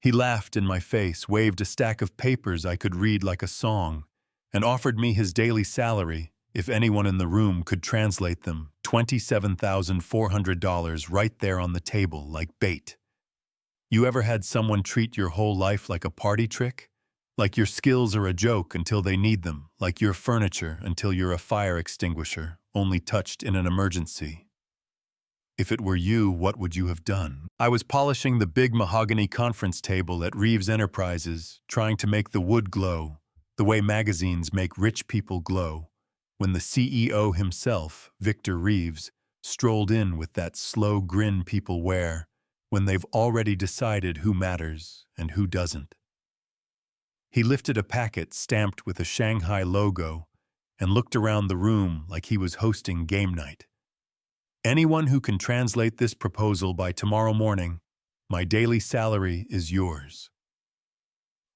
He laughed in my face, waved a stack of papers I could read like a song, and offered me his daily salary if anyone in the room could translate them, $27,400 right there on the table like bait. You ever had someone treat your whole life like a party trick? Like your skills are a joke until they need them, like your furniture until you're a fire extinguisher, only touched in an emergency. If it were you, what would you have done? I was polishing the big mahogany conference table at Reeves Enterprises, trying to make the wood glow, the way magazines make rich people glow, when the CEO himself, Victor Reeves, strolled in with that slow grin people wear when they've already decided who matters and who doesn't. He lifted a packet stamped with a Shanghai logo and looked around the room like he was hosting game night. Anyone who can translate this proposal by tomorrow morning, my daily salary is yours.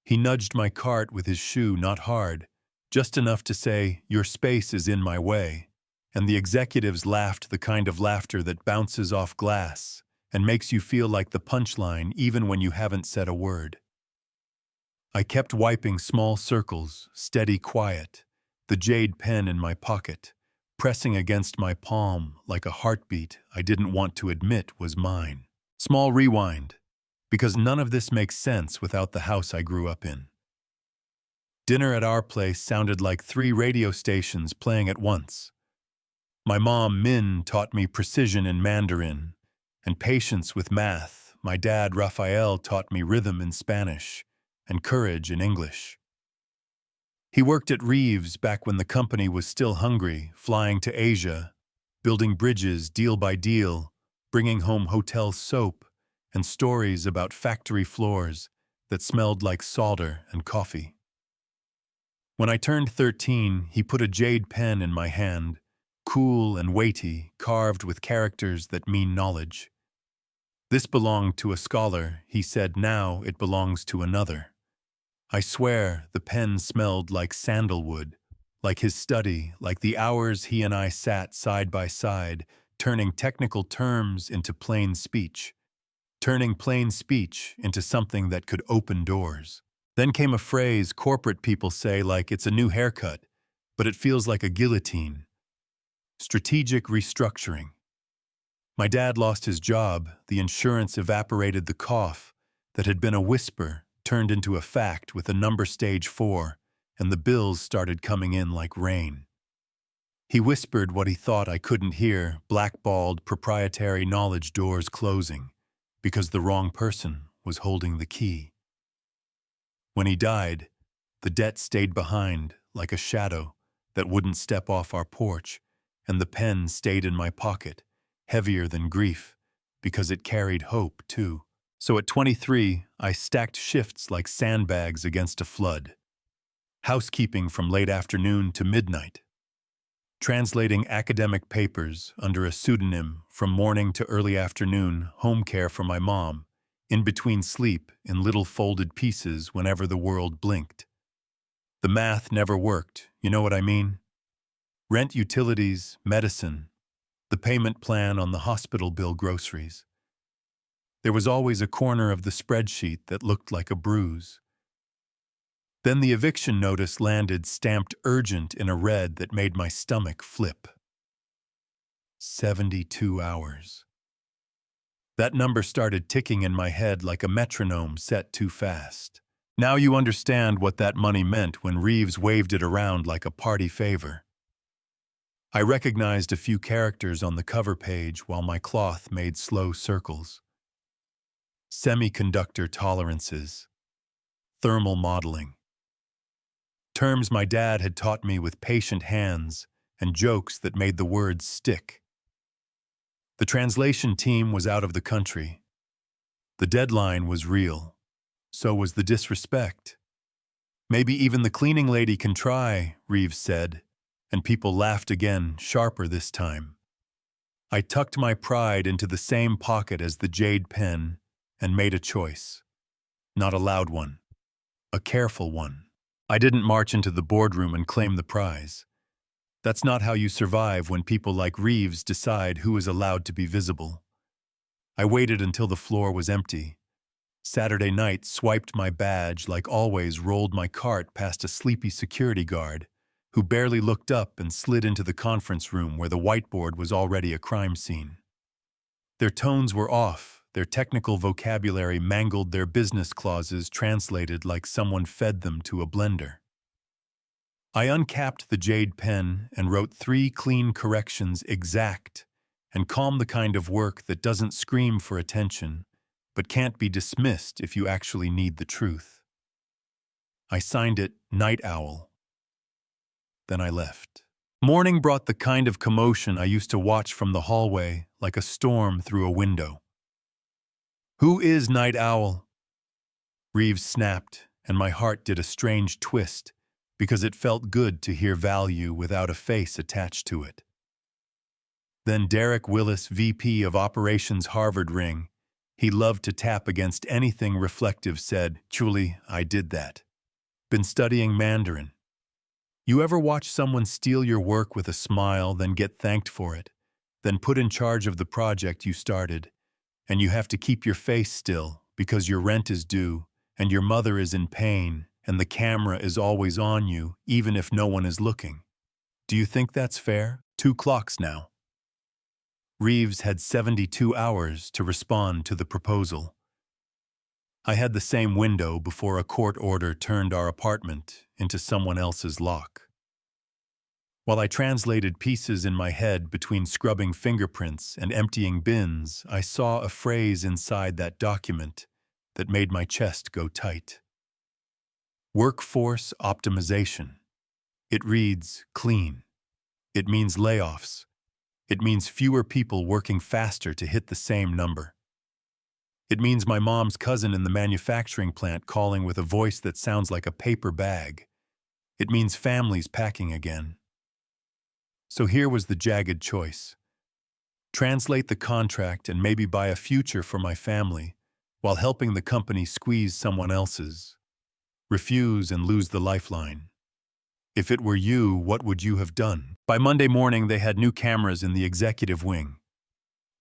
He nudged my cart with his shoe, not hard, just enough to say, "Your space is in my way," and the executives laughed, the kind of laughter that bounces off glass and makes you feel like the punchline even when you haven't said a word. I kept wiping small circles, steady, quiet, the jade pen in my pocket, pressing against my palm like a heartbeat I didn't want to admit was mine. Small rewind, because none of this makes sense without the house I grew up in. Dinner at our place sounded like 3 radio stations playing at once. My mom, Min, taught me precision in Mandarin and patience with math. My dad, Raphael, taught me rhythm in Spanish and courage in English. He worked at Reeves back when the company was still hungry, flying to Asia, building bridges deal by deal, bringing home hotel soap and stories about factory floors that smelled like solder and coffee. When I turned 13, he put a jade pen in my hand, cool and weighty, carved with characters that mean knowledge. This belonged to a scholar, he said. Now it belongs to another. I swear the pen smelled like sandalwood, like his study, like the hours he and I sat side by side, turning technical terms into plain speech, turning plain speech into something that could open doors. Then came a phrase corporate people say like it's a new haircut, but it feels like a guillotine. Strategic restructuring. My dad lost his job, the insurance evaporated, the cough that had been a whisper turned into a fact with a number stage 4, and the bills started coming in like rain. He whispered what he thought I couldn't hear, blackballed proprietary knowledge doors closing, because the wrong person was holding the key. When he died, the debt stayed behind like a shadow that wouldn't step off our porch, and the pen stayed in my pocket, heavier than grief, because it carried hope too. So at 23, I stacked shifts like sandbags against a flood. Housekeeping from late afternoon to midnight. Translating academic papers under a pseudonym from morning to early afternoon, home care for my mom, in between sleep in little folded pieces whenever the world blinked. The math never worked, you know what I mean? Rent, utilities, medicine, the payment plan on the hospital bill, groceries. There was always a corner of the spreadsheet that looked like a bruise. Then the eviction notice landed, stamped urgent in a red that made my stomach flip. 72 hours. That number started ticking in my head like a metronome set too fast. Now you understand what that money meant when Reeves waved it around like a party favor. I recognized a few characters on the cover page while my cloth made slow circles. Semiconductor tolerances. Thermal modeling. Terms my dad had taught me with patient hands and jokes that made the words stick. The translation team was out of the country. The deadline was real. So was the disrespect. Maybe even the cleaning lady can try, Reeves said, and people laughed again, sharper this time. I tucked my pride into the same pocket as the jade pen and made a choice. Not a loud one. A careful one. I didn't march into the boardroom and claim the prize. That's not how you survive when people like Reeves decide who is allowed to be visible. I waited until the floor was empty. Saturday night swiped my badge like always, rolled my cart past a sleepy security guard who barely looked up and slid into the conference room where the whiteboard was already a crime scene. Their tones were off, their technical vocabulary mangled, their business clauses translated like someone fed them to a blender. I uncapped the jade pen and wrote 3 clean corrections, exact and calm, the kind of work that doesn't scream for attention, but can't be dismissed if you actually need the truth. I signed it Night Owl. Then I left. Morning brought the kind of commotion I used to watch from the hallway, like a storm through a window. "Who is Night Owl?" Reeves snapped, and my heart did a strange twist, because it felt good to hear value without a face attached to it. Then Derek Willis, VP of Operations, Harvard ring. He loved to tap against anything reflective, said, "Truly, I did that. Been studying Mandarin." You ever watch someone steal your work with a smile, then get thanked for it, then put in charge of the project you started, and you have to keep your face still because your rent is due, and your mother is in pain, and the camera is always on you, even if no one is looking? Do you think that's fair? 2 clocks now. Reeves had 72 hours to respond to the proposal. I had the same window before a court order turned our apartment into someone else's lock. While I translated pieces in my head between scrubbing fingerprints and emptying bins, I saw a phrase inside that document that made my chest go tight. Workforce optimization. It reads clean. It means layoffs. It means fewer people working faster to hit the same number. It means my mom's cousin in the manufacturing plant calling with a voice that sounds like a paper bag. It means families packing again. So here was the jagged choice. Translate the contract and maybe buy a future for my family, while helping the company squeeze someone else's. Refuse and lose the lifeline. If it were you, what would you have done? By Monday morning, they had new cameras in the executive wing.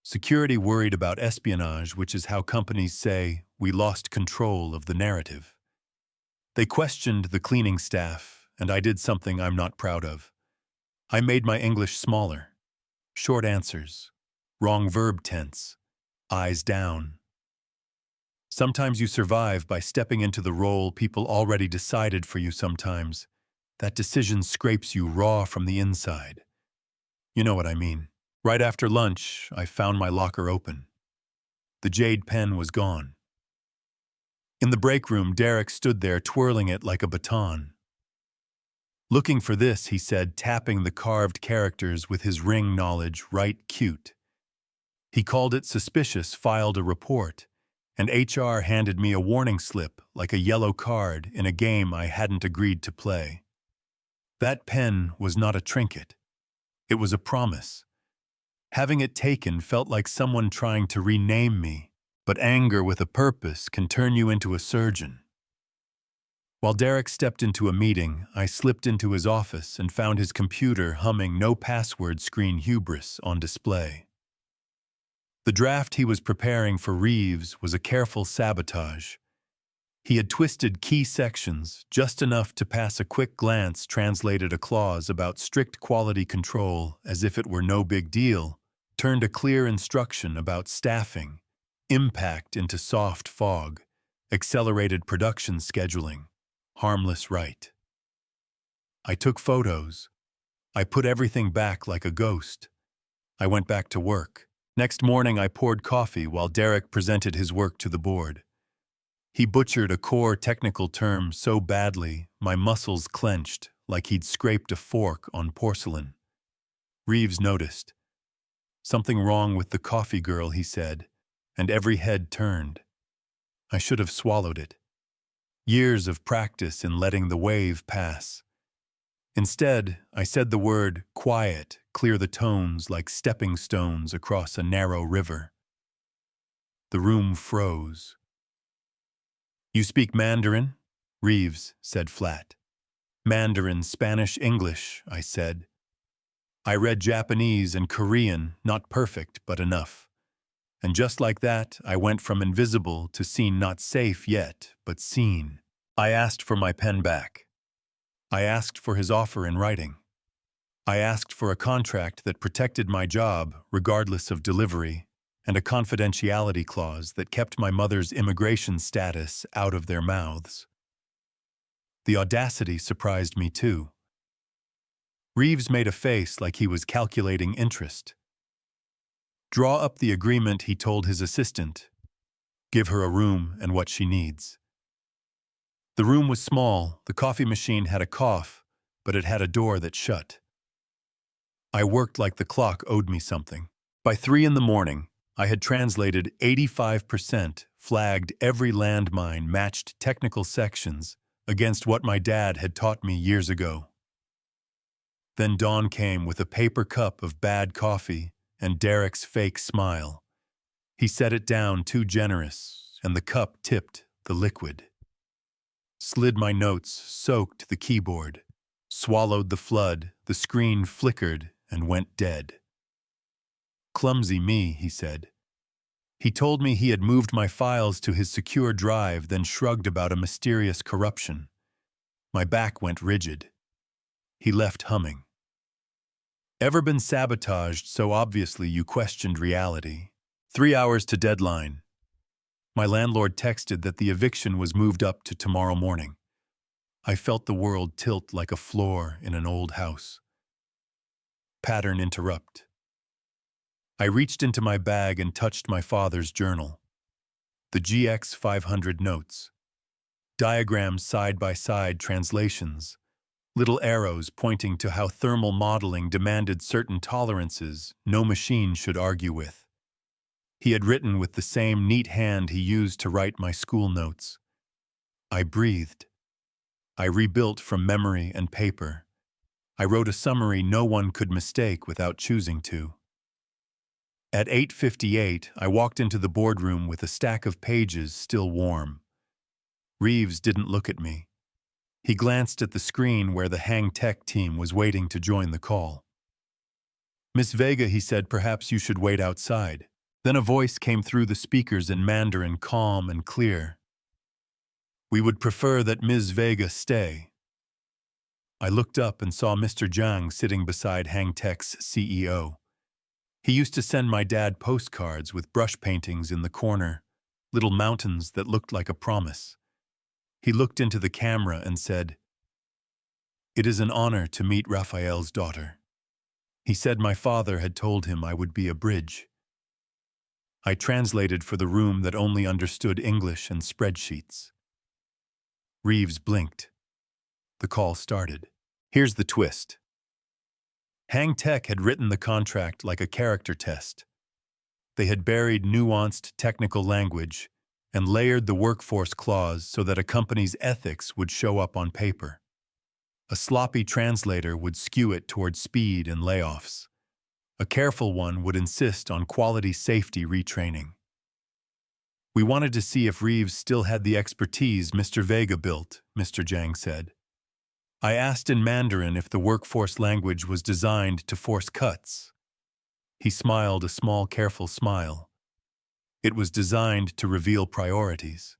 Security worried about espionage, which is how companies say, "We lost control of the narrative." They questioned the cleaning staff, and I did something I'm not proud of. I made my English smaller. Short answers. Wrong verb tense. Eyes down. Sometimes you survive by stepping into the role people already decided for you. Sometimes that decision scrapes you raw from the inside. You know what I mean. Right after lunch, I found my locker open. The jade pen was gone. In the break room, Derek stood there twirling it like a baton. "Looking for this," he said, tapping the carved characters with his ring knowledge. "Right cute." He called it suspicious, filed a report, and HR handed me a warning slip like a yellow card in a game I hadn't agreed to play. That pen was not a trinket. It was a promise. Having it taken felt like someone trying to rename me, but anger with a purpose can turn you into a surgeon. While Derek stepped into a meeting, I slipped into his office and found his computer humming no password screen hubris on display. The draft he was preparing for Reeves was a careful sabotage. He had twisted key sections just enough to pass a quick glance, translated a clause about strict quality control as if it were no big deal, turned a clear instruction about staffing, impact into soft fog, accelerated production scheduling, harmless right. I took photos. I put everything back like a ghost. I went back to work. Next morning, I poured coffee while Derek presented his work to the board. He butchered a core technical term so badly, my muscles clenched like he'd scraped a fork on porcelain. Reeves noticed. "Something wrong with the coffee girl," he said, and every head turned. I should have swallowed it. Years of practice in letting the wave pass. Instead, I said the word quiet, clear the tones like stepping stones across a narrow river. The room froze. "You speak Mandarin?" Reeves said flat. "Mandarin, Spanish, English," I said. "I read Japanese and Korean, not perfect, but enough." And just like that, I went from invisible to seen, not safe yet, but seen. I asked for my pen back. I asked for his offer in writing. I asked for a contract that protected my job, regardless of delivery, and a confidentiality clause that kept my mother's immigration status out of their mouths. The audacity surprised me too. Reeves made a face like he was calculating interest. Draw up the agreement, he told his assistant. Give her a room and what she needs. The room was small, the coffee machine had a cough, but it had a door that shut. I worked like the clock owed me something. By 3 a.m, I had translated 85%, flagged every landmine, matched technical sections against what my dad had taught me years ago. Then dawn came with a paper cup of bad coffee and Derek's fake smile. He set it down too generous, and the cup tipped the liquid. Slid my notes, soaked the keyboard, swallowed the flood, the screen flickered and went dead. Clumsy me, he said. He told me he had moved my files to his secure drive, then shrugged about a mysterious corruption. My back went rigid. He left humming. Ever been sabotaged so obviously you questioned reality? 3 hours to deadline. My landlord texted that the eviction was moved up to tomorrow morning. I felt the world tilt like a floor in an old house. Pattern interrupt. I reached into my bag and touched my father's journal. The GX 500 notes. Diagrams side-by-side translations. Little arrows pointing to how thermal modeling demanded certain tolerances no machine should argue with. He had written with the same neat hand he used to write my school notes. I breathed. I rebuilt from memory and paper. I wrote a summary no one could mistake without choosing to. At 8:58, I walked into the boardroom with a stack of pages still warm. Reeves didn't look at me. He glanced at the screen where the Hang Tech team was waiting to join the call. Miss Vega, he said, perhaps you should wait outside. Then a voice came through the speakers in Mandarin, calm and clear. We would prefer that Ms. Vega stay. I looked up and saw Mr. Zhang sitting beside Hang Tech's CEO. He used to send my dad postcards with brush paintings in the corner, little mountains that looked like a promise. He looked into the camera and said, "It is an honor to meet Raphael's daughter." He said my father had told him I would be a bridge. I translated for the room that only understood English and spreadsheets. Reeves blinked. The call started. Here's the twist. Hang Tech had written the contract like a character test. They had buried nuanced technical language and layered the workforce clause so that a company's ethics would show up on paper. A sloppy translator would skew it toward speed and layoffs. A careful one would insist on quality safety retraining. We wanted to see if Reeves still had the expertise Mr. Vega built, Mr. Zhang said. I asked in Mandarin if the workforce language was designed to force cuts. He smiled a small, careful smile. It was designed to reveal priorities.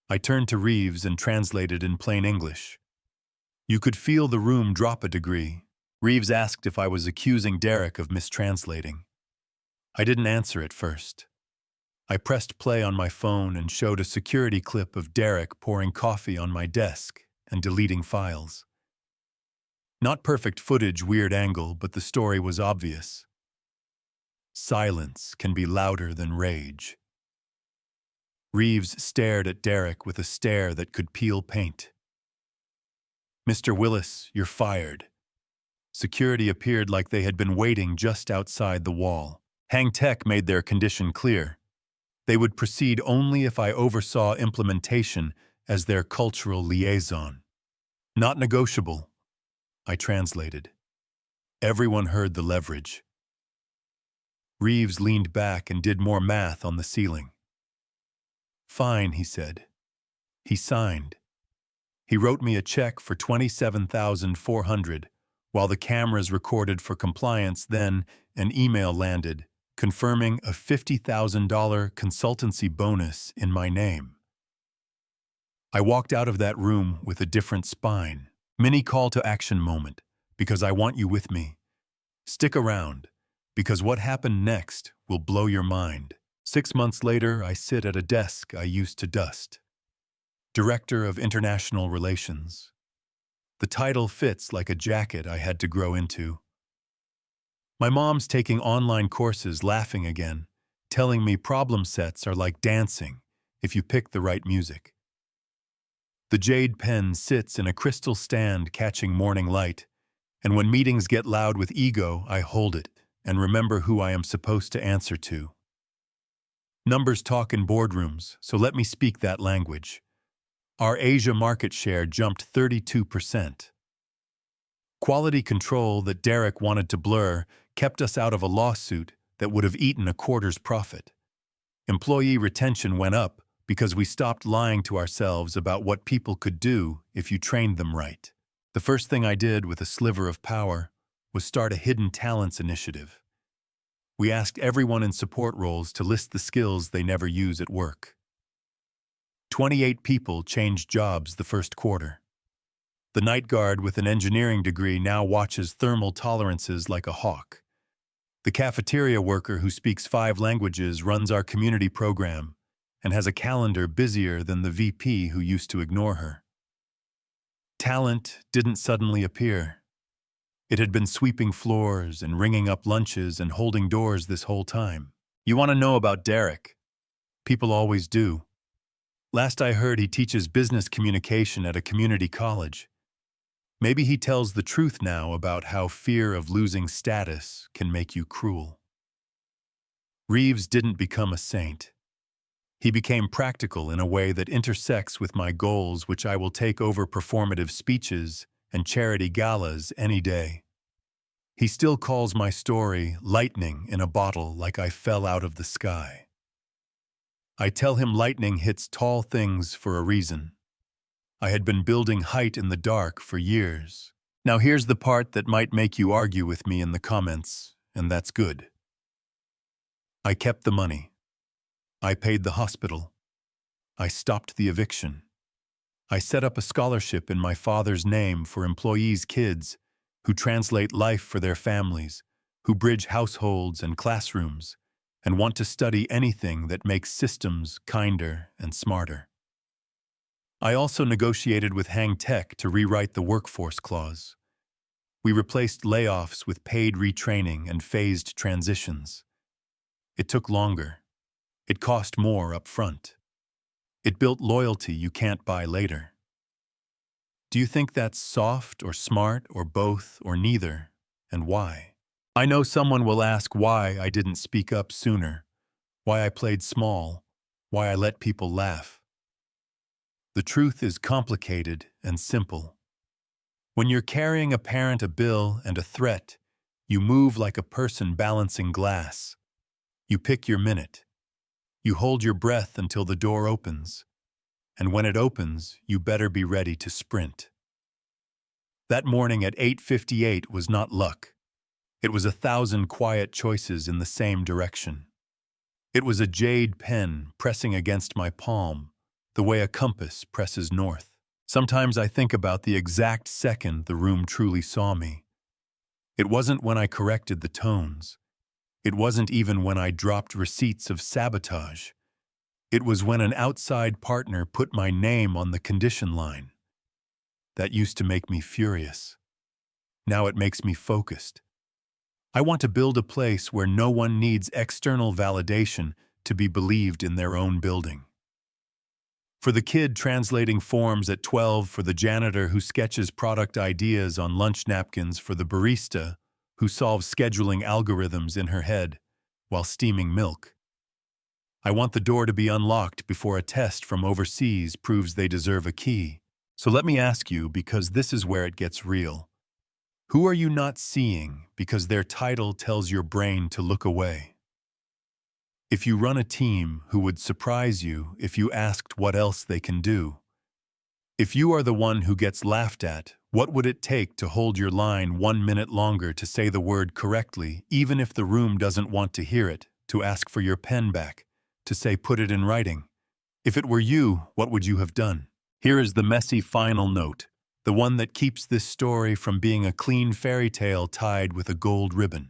I turned to Reeves and translated in plain English. You could feel the room drop a degree. Reeves asked if I was accusing Derek of mistranslating. I didn't answer at first. I pressed play on my phone and showed a security clip of Derek pouring coffee on my desk and deleting files. Not perfect footage, weird angle, but the story was obvious. Silence can be louder than rage. Reeves stared at Derek with a stare that could peel paint. Mr. Willis, you're fired. Security appeared like they had been waiting just outside the wall. Hang Tech made their condition clear. They would proceed only if I oversaw implementation as their cultural liaison. Not negotiable, I translated. Everyone heard the leverage. Reeves leaned back and did more math on the ceiling. Fine, he said. He signed. He wrote me a check for $27,400 while the cameras recorded for compliance. Then an email landed, confirming a $50,000 consultancy bonus in my name. I walked out of that room with a different spine. Mini call to action moment, because I want you with me. Stick around, because what happened next will blow your mind. 6 months later, I sit at a desk I used to dust. Director of International Relations. The title fits like a jacket I had to grow into. My mom's taking online courses, laughing again, telling me problem sets are like dancing if you pick the right music. The jade pen sits in a crystal stand catching morning light, and when meetings get loud with ego, I hold it and remember who I am supposed to answer to. Numbers talk in boardrooms, so let me speak that language. Our Asia market share jumped 32%. Quality control that Derek wanted to blur kept us out of a lawsuit that would have eaten a quarter's profit. Employee retention went up because we stopped lying to ourselves about what people could do if you trained them right. The first thing I did with a sliver of power was start a hidden talents initiative. We asked everyone in support roles to list the skills they never use at work. 28 people changed jobs the first quarter. The night guard with an engineering degree now watches thermal tolerances like a hawk. The cafeteria worker who speaks 5 languages runs our community program and has a calendar busier than the VP who used to ignore her. Talent didn't suddenly appear. It had been sweeping floors and ringing up lunches and holding doors this whole time. You want to know about Derek? People always do. Last I heard, he teaches business communication at a community college. Maybe he tells the truth now about how fear of losing status can make you cruel. Reeves didn't become a saint. He became practical in a way that intersects with my goals, which I will take over performative speeches and charity galas any day. He still calls my story lightning in a bottle, like I fell out of the sky. I tell him lightning hits tall things for a reason. I had been building height in the dark for years. Now here's the part that might make you argue with me in the comments, and that's good. I kept the money. I paid the hospital. I stopped the eviction. I set up a scholarship in my father's name for employees' kids who translate life for their families, who bridge households and classrooms, and want to study anything that makes systems kinder and smarter. I also negotiated with Hang Tech to rewrite the workforce clause. We replaced layoffs with paid retraining and phased transitions. It took longer. It cost more up front. It built loyalty you can't buy later. Do you think that's soft or smart or both or neither, and why? I know someone will ask why I didn't speak up sooner, why I played small, why I let people laugh. The truth is complicated and simple. When you're carrying a parent, a bill, and a threat, you move like a person balancing glass. You pick your minute. You hold your breath until the door opens, and when it opens, you better be ready to sprint. That morning at 8:58 was not luck. It was 1,000 quiet choices in the same direction. It was a jade pen pressing against my palm, the way a compass presses north. Sometimes I think about the exact second the room truly saw me. It wasn't when I corrected the tones. It wasn't even when I dropped receipts of sabotage. It was when an outside partner put my name on the condition line. That used to make me furious. Now it makes me focused. I want to build a place where no one needs external validation to be believed in their own building. For the kid translating forms at 12, for the janitor who sketches product ideas on lunch napkins, for the barista who solves scheduling algorithms in her head while steaming milk. I want the door to be unlocked before a test from overseas proves they deserve a key. So let me ask you, because this is where it gets real. Who are you not seeing because their title tells your brain to look away? If you run a team, who would surprise you if you asked what else they can do? If you are the one who gets laughed at, What would it take to hold your line 1 minute longer to say the word correctly, even if the room doesn't want to hear it, to ask for your pen back, to say put it in writing? If it were you, what would you have done? Here is the messy final note, the one that keeps this story from being a clean fairy tale tied with a gold ribbon.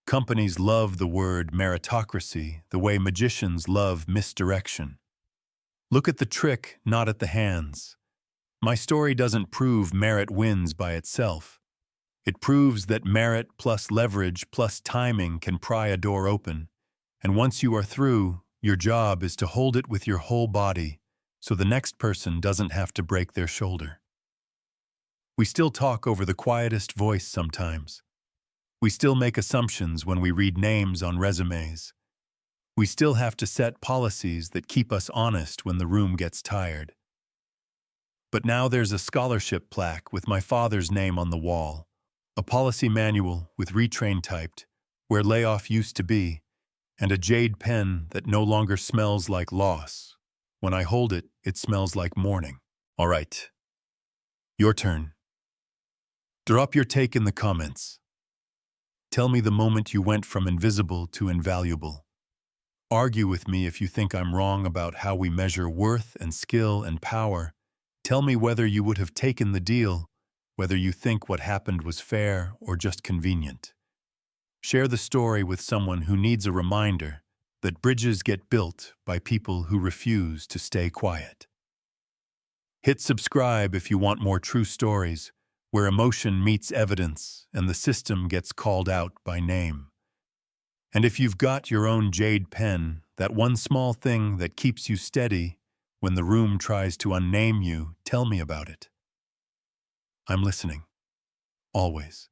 Companies love the word meritocracy the way magicians love misdirection. Look at the trick, not at the hands. My story doesn't prove merit wins by itself. It proves that merit plus leverage plus timing can pry a door open, and once you are through, your job is to hold it with your whole body so the next person doesn't have to break their shoulder. We still talk over the quietest voice sometimes. We still make assumptions when we read names on resumes. We still have to set policies that keep us honest when the room gets tired. But now there's a scholarship plaque with my father's name on the wall, a policy manual with retrain typed, where layoff used to be, and a jade pen that no longer smells like loss. When I hold it, it smells like morning. All right. Your turn. Drop your take in the comments. Tell me the moment you went from invisible to invaluable. Argue with me if you think I'm wrong about how we measure worth and skill and power. Tell me whether you would have taken the deal, whether you think what happened was fair or just convenient. Share the story with someone who needs a reminder that bridges get built by people who refuse to stay quiet. Hit subscribe if you want more true stories, where emotion meets evidence and the system gets called out by name. And if you've got your own jade pen, that one small thing that keeps you steady when the room tries to unname you, tell me about it. I'm listening. Always.